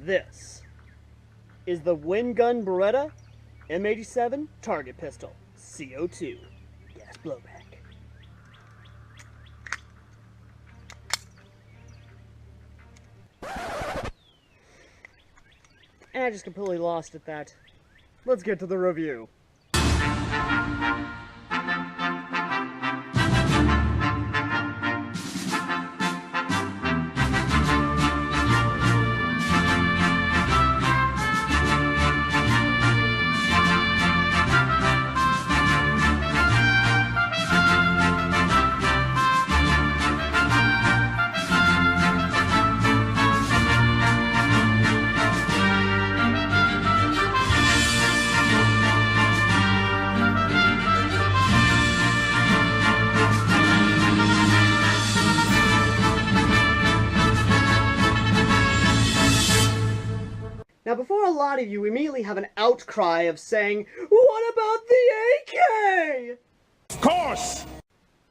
This is the WinGun Beretta M87 Target pistol, CO2, gas blowback. And I just completely lost at that. Let's get to the review. Now, before a lot of you immediately have an outcry of saying, what about the AK? Of course!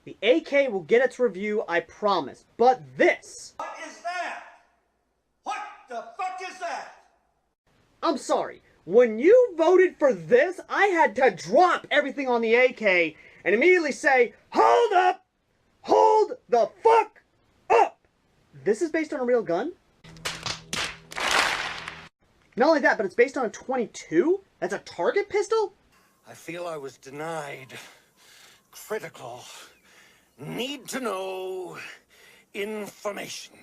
The AK will get its review, I promise. But this... What is that? What the fuck is that? I'm sorry. When you voted for this, I had to drop everything on the AK and immediately say, hold up! Hold the fuck up! This is based on a real gun? Not only that, but it's based on a 22? That's a target pistol? I feel I was denied critical, need-to-know information.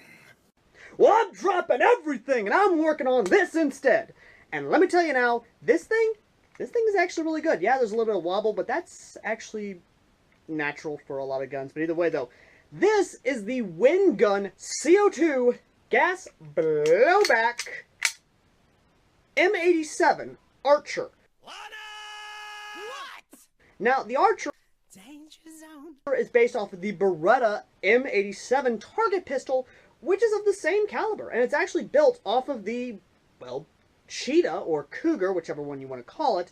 Well, I'm dropping everything, and I'm working on this instead. And let me tell you now, this thing is actually really good. Yeah, there's a little bit of wobble, but that's actually natural for a lot of guns. But either way, though, this is the WinGun CO2 gas blowback M87 Archer. What? Now, the Archer Danger zone. is based off of the Beretta M87 Target pistol, which is of the same caliber. And it's actually built off of the, well, Cheetah, or Cougar, whichever one you want to call it,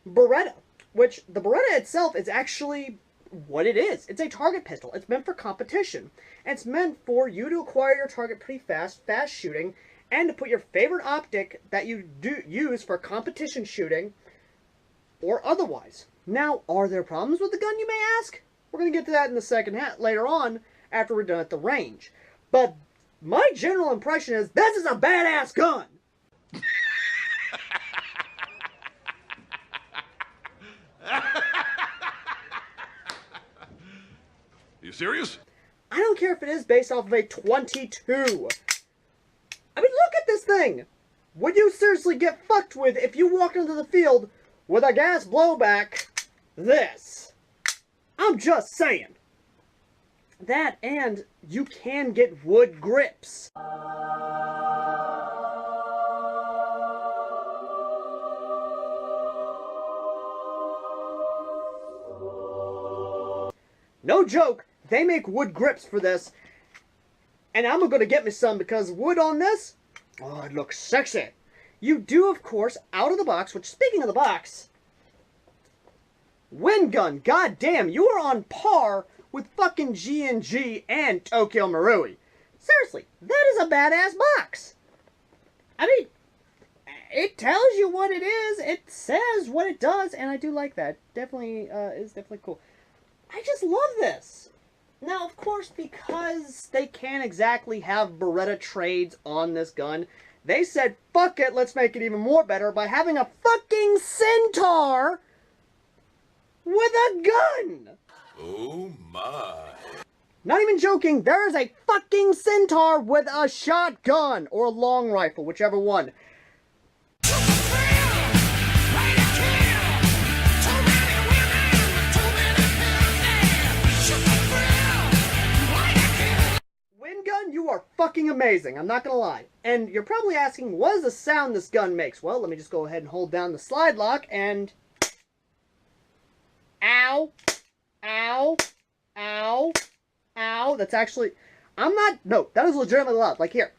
Beretta. Which, the Beretta itself is actually what it is. It's a target pistol. It's meant for competition. And it's meant for you to acquire your target pretty fast shooting, and to put your favorite optic that you do use for competition shooting, or otherwise. Now, are there problems with the gun, you may ask? We're going to get to that in the second half, later on, after we're done at the range. But my general impression is, this is a badass gun! You serious? I don't care if it is based off of a 22. I mean, look at this thing! Would you seriously get fucked with if you walked into the field with a gas blowback this? I'm just saying. That, and you can get wood grips. No joke, they make wood grips for this. And I'm gonna get me some because wood on this, oh, it looks sexy. You do, of course, out of the box, which, speaking of the box, WinGun, goddamn, you are on par with fucking G&G and Tokyo Marui. Seriously, that is a badass box. I mean, it tells you what it is, it says what it does, and I do like that. Definitely, is definitely cool. I just love this. Now, of course, because they can't exactly have Beretta trades on this gun, they said, fuck it, let's make it even more better by having a fucking Centaur with a gun! Oh my. Not even joking, there is a fucking Centaur with a shotgun, or a long rifle, whichever one. WinGun, you are fucking amazing, I'm not gonna lie. And you're probably asking, what is the sound this gun makes? Well, let me just go ahead and hold down the slide lock, and... Ow! Ow! Ow! Ow! That's actually... No, that is legitimately loud. Like, here.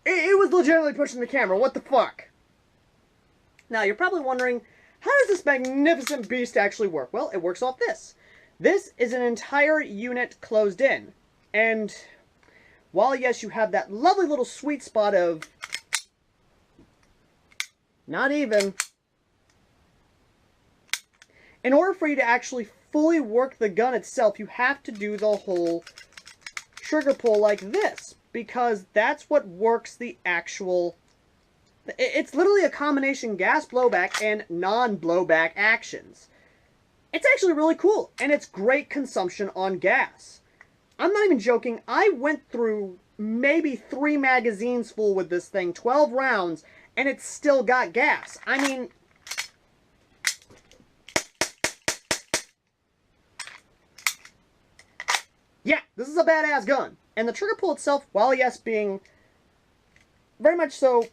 It was legitimately pushing the camera, what the fuck? Now, you're probably wondering, how does this magnificent beast actually work? Well, it works off this. This is an entire unit closed in. And while yes, you have that lovely little sweet spot of not even, in order for you to actually fully work the gun itself, you have to do the whole trigger pull like this, because that's what works the actual... It's literally a combination gas blowback and non-blowback actions. It's actually really cool, and it's great consumption on gas. I'm not even joking, I went through maybe 3 magazines full with this thing, 12 rounds, and it still got gas. I mean... yeah, this is a badass gun. And the trigger pull itself, while yes being very much so...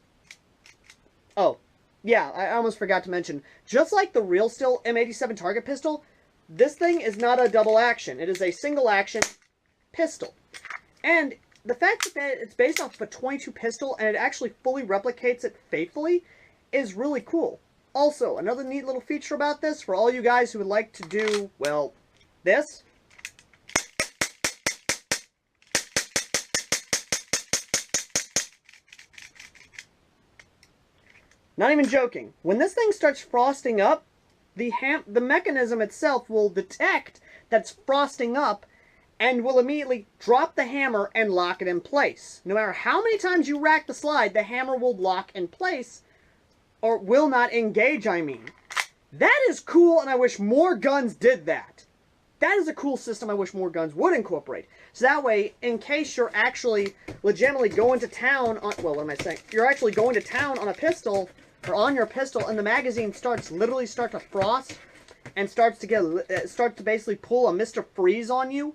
oh, yeah, I almost forgot to mention. Just like the real still M87 Target pistol, this thing is not a double action. It is a single action pistol. And the fact that it's based off of a 22 pistol and it actually fully replicates it faithfully is really cool. Also, another neat little feature about this, for all you guys who would like to do, well, this. Not even joking. When this thing starts frosting up, the mechanism itself will detect that's frosting up and will immediately drop the hammer and lock it in place. No matter how many times you rack the slide, the hammer will lock in place, or will not engage, I mean. That is cool, and I wish more guns did that. That is a cool system I wish more guns would incorporate. So that way, in case you're actually legitimately going to town on... well, what am I saying? You're actually going to town on a pistol, or on your pistol, and the magazine starts to frost, and starts to basically pull a Mr. Freeze on you.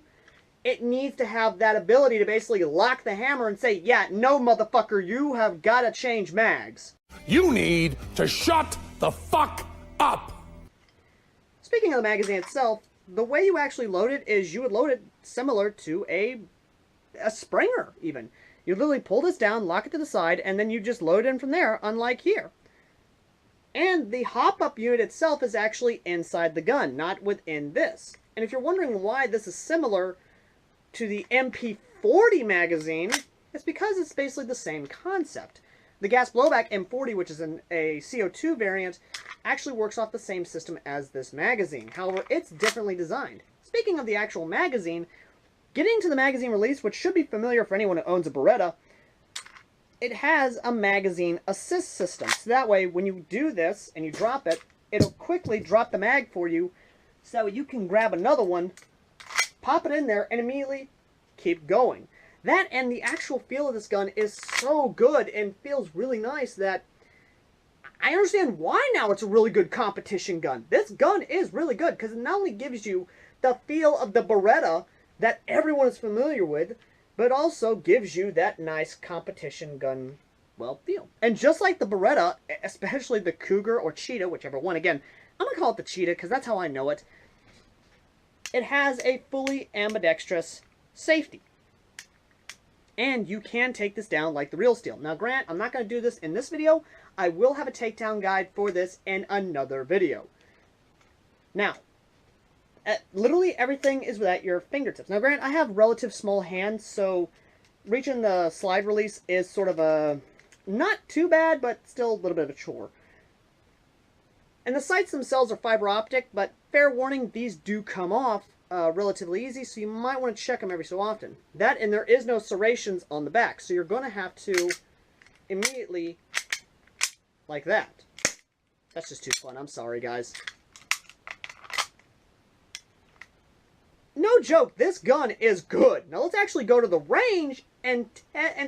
It needs to have that ability to basically lock the hammer and say, yeah, no, motherfucker, you have got to change mags. You need to shut the fuck up! Speaking of the magazine itself, the way you actually load it is you would load it similar to a Springer, even. You literally pull this down, lock it to the side, and then you just load it in from there, unlike here. And the hop-up unit itself is actually inside the gun, not within this. And if you're wondering why this is similar to the MP40 magazine, it's because it's basically the same concept. The gas blowback M40, which is a CO2 variant, actually works off the same system as this magazine. However, it's differently designed. Speaking of the actual magazine, getting to the magazine release, which should be familiar for anyone who owns a Beretta, it has a magazine assist system. So that way, when you do this and you drop it, it'll quickly drop the mag for you, so you can grab another one, pop it in there, and immediately keep going. That and the actual feel of this gun is so good and feels really nice that I understand why now it's a really good competition gun. This gun is really good because it not only gives you the feel of the Beretta that everyone is familiar with, but also gives you that nice competition gun, well, feel. And just like the Beretta, especially the Cougar or Cheetah, whichever one, again, I'm going to call it the Cheetah because that's how I know it. It has a fully ambidextrous safety. And you can take this down like the real steel. Now, Grant, I'm not going to do this in this video. I will have a takedown guide for this in another video. Now, literally everything is at your fingertips. Now, Grant, I have relative small hands, so reaching the slide release is sort of a, not too bad, but still a little bit of a chore. And the sights themselves are fiber optic, but fair warning, these do come off relatively easy, so you might want to check them every so often. That, and there is no serrations on the back, so you're going to have to immediately, like that. That's just too fun. I'm sorry, guys. No joke, this gun is good. Now let's actually go to the range and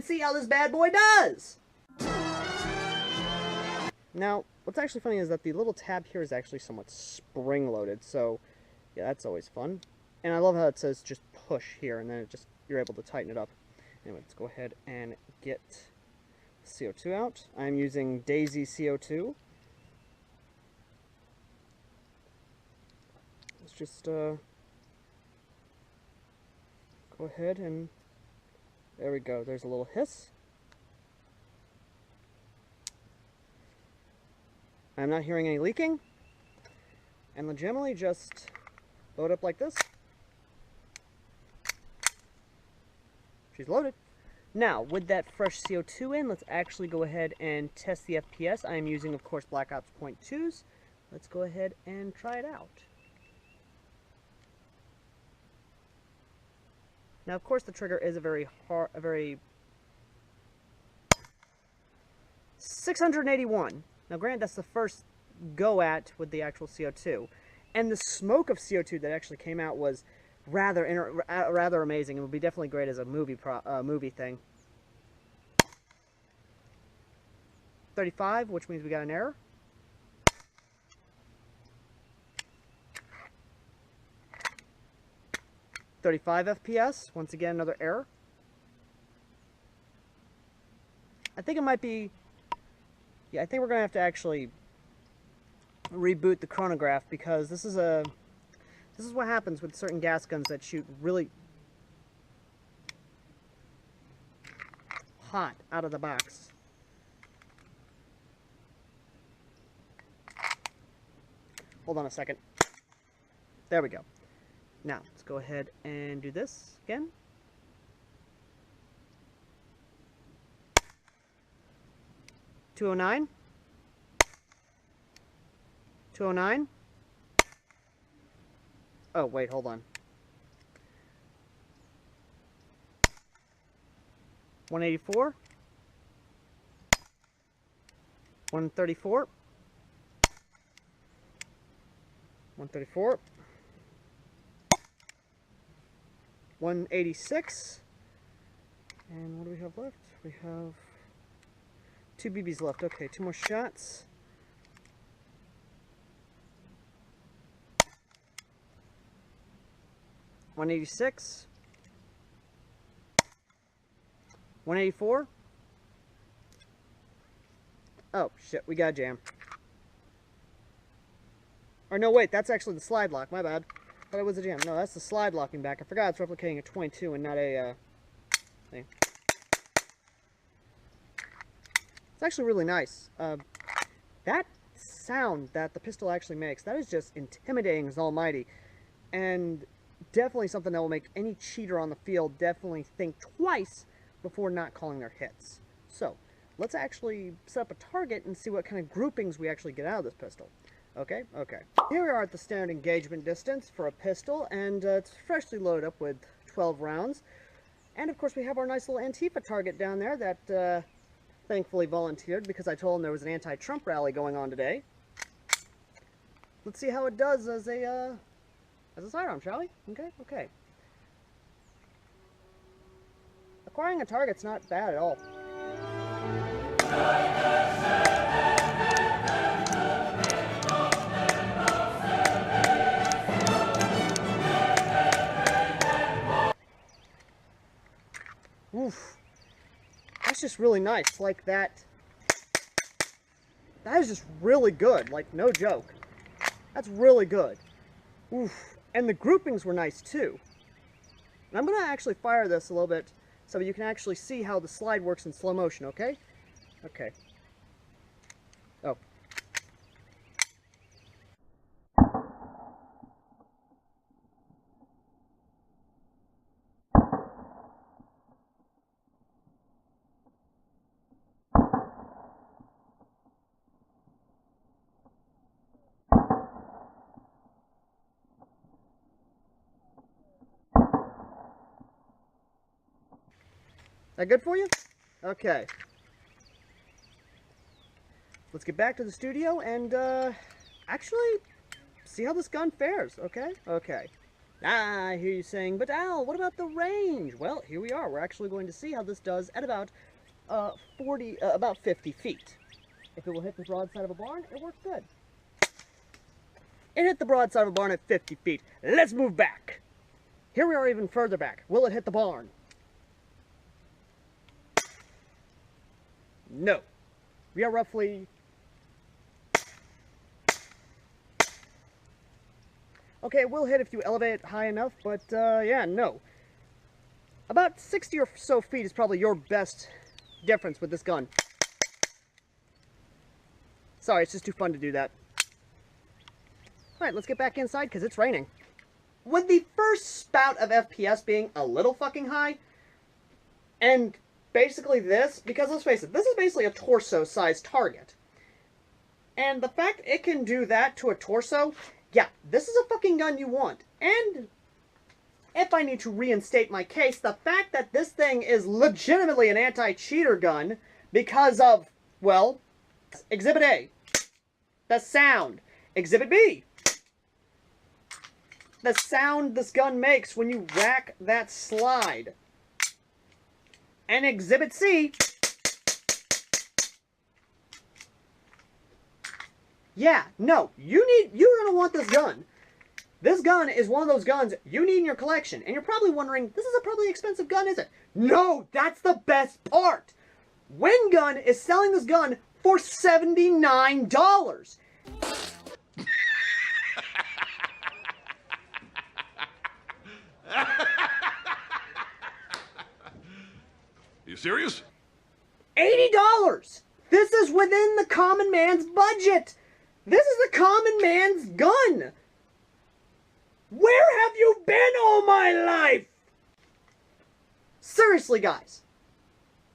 see how this bad boy does. Now, what's actually funny is that the little tab here is actually somewhat spring-loaded, so yeah, that's always fun. And I love how it says just push here, and then it just, you're able to tighten it up. Anyway, let's go ahead and get CO2 out. I'm using Daisy CO2. Let's just go ahead and there we go. There's a little hiss. I'm not hearing any leaking. And legitimately just load up like this. She's loaded. Now, with that fresh CO2 in, let's actually go ahead and test the FPS. I am using, of course, Black Ops .2s. Let's go ahead and try it out. Now, of course, the trigger is a very 681. Now, granted, that's the first go at with the actual CO2, and the smoke of CO2 that actually came out was rather amazing. It would be definitely great as a movie thing. 35, which means we got an error. .35 FPS, once again another error. I think it might be, yeah, I think we're gonna have to actually reboot the chronograph, because this is what happens with certain gas guns that shoot really hot out of the box. Hold on a second. There we go. Now, let's go ahead and do this again. .209. 209. Oh, wait, hold on. 184. 134. 134. 186. And what do we have left? We have 2 BBs left. Okay, 2 more shots. .186. 184. Oh, shit, we got a jam. Or no, wait, that's actually the slide lock, my bad. I thought it was a jam. No, that's the slide locking back. I forgot it's replicating a 22 and not a thing. It's actually really nice. That sound that the pistol actually makes, that is just intimidating as almighty. And definitely something that will make any cheater on the field definitely think twice before not calling their hits. So, let's actually set up a target and see what kind of groupings we actually get out of this pistol. Okay, okay. Here we are at the standard engagement distance for a pistol, and it's freshly loaded up with 12 rounds. And of course we have our nice little Antifa target down there that thankfully volunteered, because I told him there was an anti-Trump rally going on today. Let's see how it does as a sidearm, shall we? Okay, okay. Acquiring a target's not bad at all. Oof. That's just really nice. Like that. That is just really good. Like, no joke. That's really good. Oof. And the groupings were nice too. And I'm going to actually fire this a little bit so you can actually see how the slide works in slow motion, okay? Okay. Oh. That good for you? Okay. Let's get back to the studio and actually see how this gun fares, okay? Okay. Ah, I hear you saying, but Al, what about the range? Well, here we are. We're actually going to see how this does at about about 50 feet. If it will hit the broadside of a barn, it works good. It hit the broadside of a barn at 50 feet. Let's move back. Here we are even further back. Will it hit the barn? No. We are roughly... Okay, it will hit if you elevate it high enough, but yeah, no. About 60 or so feet is probably your best difference with this gun. Sorry, it's just too fun to do that. Alright, let's get back inside because it's raining. With the first spout of FPS being a little fucking high, and basically this, because let's face it, this is basically a torso-sized target. And the fact it can do that to a torso, yeah, this is a fucking gun you want. And if I need to reinstate my case, the fact that this thing is legitimately an anti-cheater gun because of, well, Exhibit A, the sound. Exhibit B, the sound this gun makes when you rack that slide. And Exhibit C, yeah, no, you're gonna want this gun. This gun is one of those guns you need in your collection. And you're probably wondering, this is a probably expensive gun, is it? No, that's the best part. WinGun is selling this gun for $79. You serious? $80. This is within the common man's budget. This is the common man's gun. Where have you been all my life? Seriously, guys.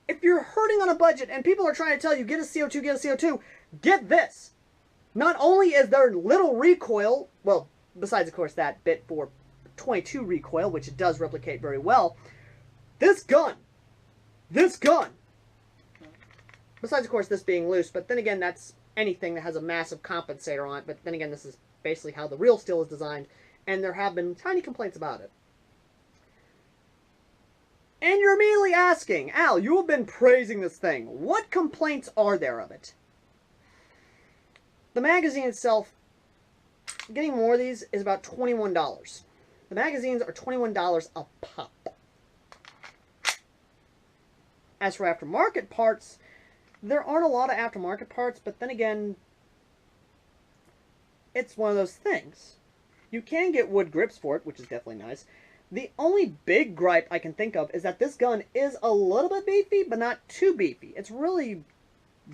If you're hurting on a budget and people are trying to tell you, get a CO2, get a CO2, get this. Not only is there little recoil, well, besides, of course, that bit for 22 recoil, which it does replicate very well, this gun, besides, of course, this being loose, but then again, that's anything that has a massive compensator on it, but then again, this is basically how the real steel is designed, and there have been tiny complaints about it. And you're immediately asking, Al, you have been praising this thing. What complaints are there of it? The magazine itself, getting more of these is about $21. The magazines are $21 a pop. As for aftermarket parts, there aren't a lot of aftermarket parts, but then again, it's one of those things. You can get wood grips for it, which is definitely nice. The only big gripe I can think of is that this gun is a little bit beefy, but not too beefy. It's really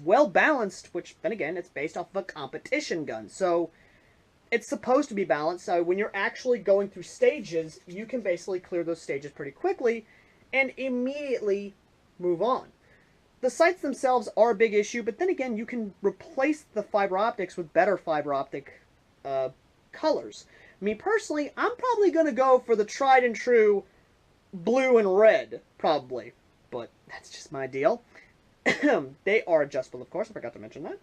well balanced, which, then again, it's based off of a competition gun. So, it's supposed to be balanced, so when you're actually going through stages, you can basically clear those stages pretty quickly and immediately move on. The sights themselves are a big issue, but then again, you can replace the fiber optics with better fiber optic colors. Me personally, I'm probably going to go for the tried and true blue and red, probably. But that's just my deal. They are adjustable, of course. I forgot to mention that.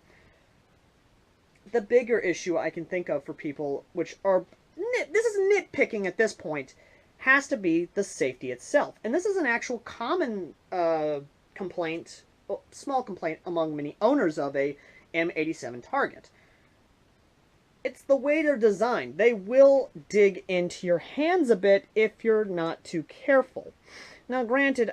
The bigger issue I can think of for people, which are, this is nitpicking at this point, has to be the safety itself. And this is an actual common complaint, well, small complaint among many owners of a M87 Target. It's the way they're designed. They will dig into your hands a bit if you're not too careful. Now, granted,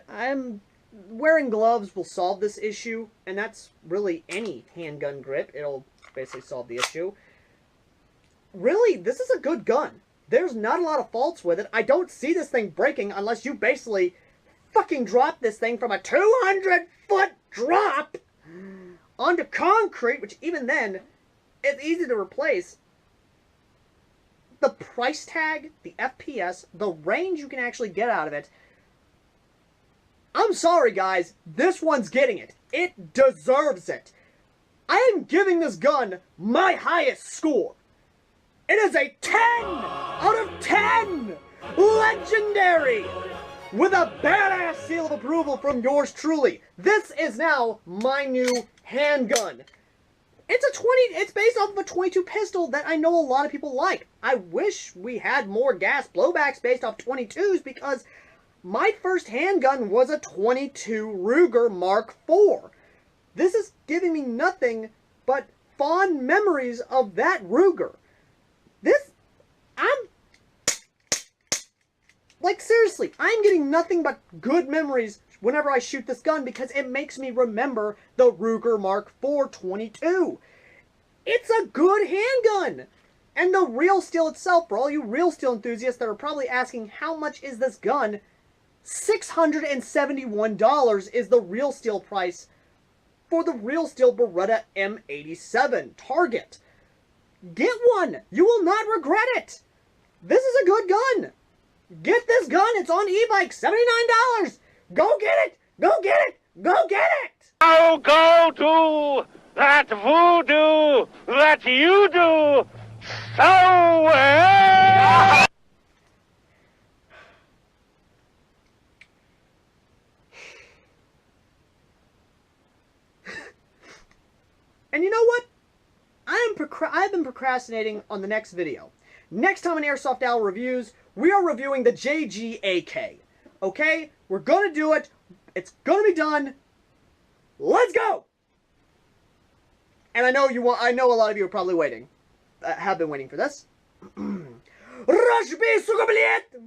wearing gloves will solve this issue, and that's really any handgun grip. It'll basically solve the issue. Really, this is a good gun. There's not a lot of faults with it. I don't see this thing breaking unless you basically fucking drop this thing from a 200-foot drop onto concrete, which even then, it's easy to replace. The price tag, the FPS, the range you can actually get out of it. I'm sorry, guys. This one's getting it. It deserves it. I am giving this gun my highest score. It is a 10 out of 10. Legendary. With a badass seal of approval from yours truly. This is now my new handgun. It's based off of a 22 pistol that I know a lot of people like. I wish we had more gas blowbacks based off 22s because my first handgun was a 22 Ruger Mark IV. This is giving me nothing but fond memories of that Ruger. Like, seriously, I'm getting nothing but good memories whenever I shoot this gun because it makes me remember the Ruger Mark IV 22. It's a good handgun! And the real steel itself, for all you real steel enthusiasts that are probably asking how much is this gun, $671 is the real steel price for the real steel Beretta M87 Target. Get one! You will not regret it! This is a good gun! Get this gun! It's on e-bike! $79! Go get it! Go get it! Go get it! Now go do that voodoo that you do so well. And you know what? I've been procrastinating on the next video. Next time on AirsoftAL Reviews, we are reviewing the JGAK. Okay? We're gonna do it. It's gonna be done. Let's go! And I know a lot of you are probably waiting. Have been waiting for this. Rush be sugabliet!